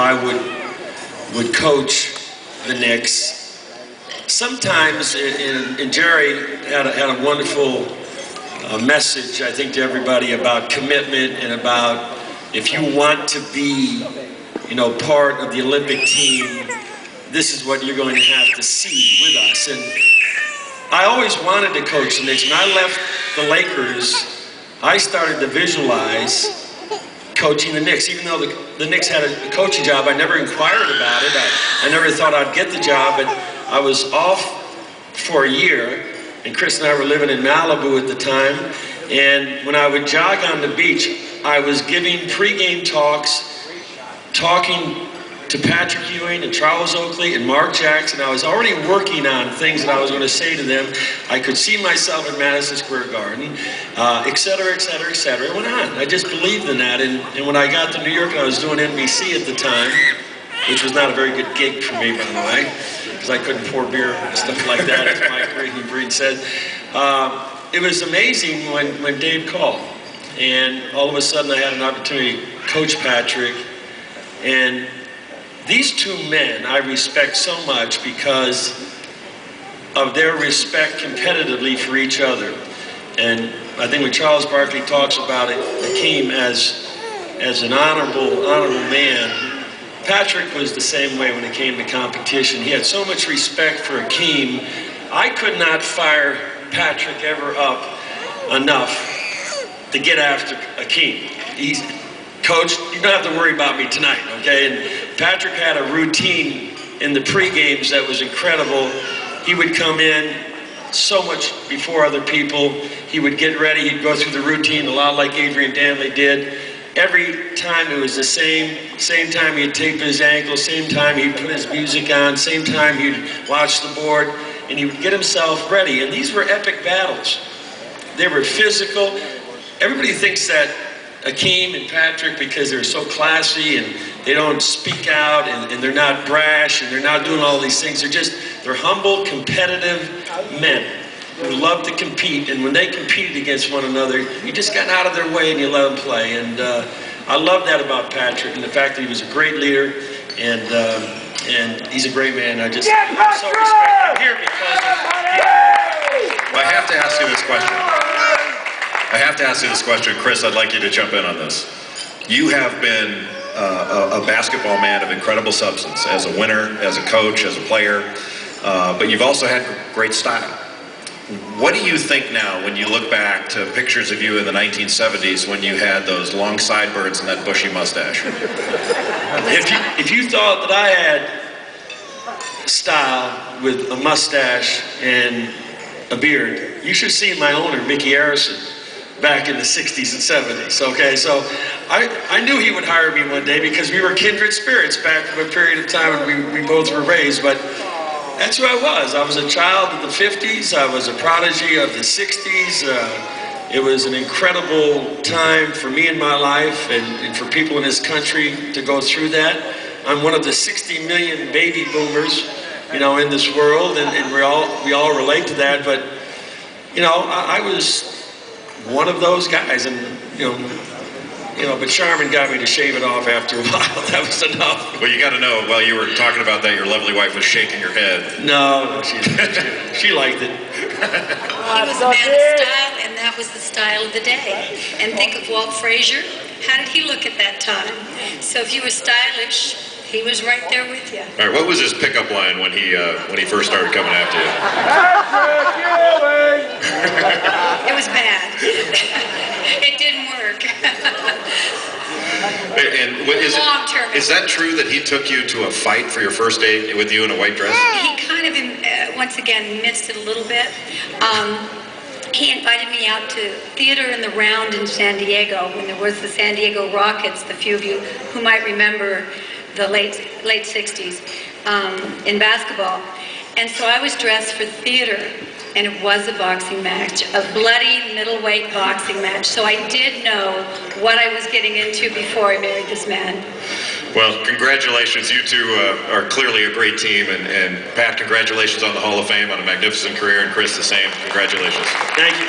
I would coach the Knicks. Sometimes, and Jerry had a wonderful message, I think, to everybody about commitment and about if you want to be, part of the Olympic team, this is what you're going to have to see with us. And I always wanted to coach the Knicks. When I left the Lakers, I started to visualize coaching the Knicks. Even though the Knicks had a coaching job, I never inquired about it. I never thought I'd get the job, but I was off for a year, and Chris and I were living in Malibu at the time, and when I would jog on the beach, I was giving pregame talks, talking to Patrick Ewing and Charles Oakley and Mark Jackson. I was already working on things that I was going to say to them. I could see myself in Madison Square Garden, et cetera, et cetera, et cetera. It went on. I just believed in that. And when I got to New York, and I was doing NBC at the time, which was not a very good gig for me, by the way, because I couldn't pour beer and stuff like that, as Mike Breeden said. It was amazing when Dave called. And all of a sudden, I had an opportunity to coach Patrick. And these two men I respect so much because of their respect competitively for each other. And I think when Charles Barkley talks about it, Hakeem as an honorable man, Patrick was the same way when it came to competition. He had so much respect for Hakeem. I could not fire Patrick ever up enough to get after Hakeem. He's, Coach, you don't have to worry about me tonight, okay? And Patrick had a routine in the pre-games that was incredible. He would come in so much before other people. He would get ready. He'd go through the routine a lot like Adrian Dantley did. Every time it was the same time he'd tape his ankle, same time he'd put his music on, same time he'd watch the board, and he would get himself ready. And these were epic battles. They were physical. Everybody thinks that Hakeem and Patrick, because they're so classy and they don't speak out and they're not brash and they're not doing all these things. They're humble, competitive men who love to compete. And when they competed against one another, you just got out of their way and you let them play. And I love that about Patrick and the fact that he was a great leader and he's a great man. I'm so respect him here because of him. Well, I have to ask you this question. Chris, I'd like you to jump in on this. You have been a basketball man of incredible substance as a winner, as a coach, as a player, but you've also had great style. What do you think now when you look back to pictures of you in the 1970s when you had those long sideburns and that bushy mustache? If you thought that I had style with a mustache and a beard, you should see my owner, Mickey Harrison, back in the 60s and 70s, okay? So I knew he would hire me one day because we were kindred spirits back from a period of time when we both were raised, but that's who I was. I was a child of the 50s. I was a prodigy of the 60s. It was an incredible time for me in my life and for people in this country to go through that. I'm one of the 60 million baby boomers, in this world, and we all relate to that, but, I was one of those guys, and but Charmin got me to shave it off after a while. That was enough. Well, you got to know, while you were talking about that, your lovely wife was shaking her head. No, she liked it. He was a man of style, and that was the style of the day. And think of Walt Frazier. How did he look at that time? So if you were stylish, he was right there with you. All right, what was his pickup line when he first started coming after you? It was bad. It didn't work. And Long-term. Is that true that he took you to a fight for your first date with you in a white dress? He kind of, once again, missed it a little bit. He invited me out to Theater in the Round in San Diego when there was the San Diego Rockets, the few of you who might remember the late 60s in basketball. And so I was dressed for theater, and it was a boxing match, a bloody middleweight boxing match. So I did know what I was getting into before I married this man. Well, congratulations. You two are clearly a great team. And Pat, congratulations on the Hall of Fame, on a magnificent career. And Chris, the same. Congratulations. Thank you.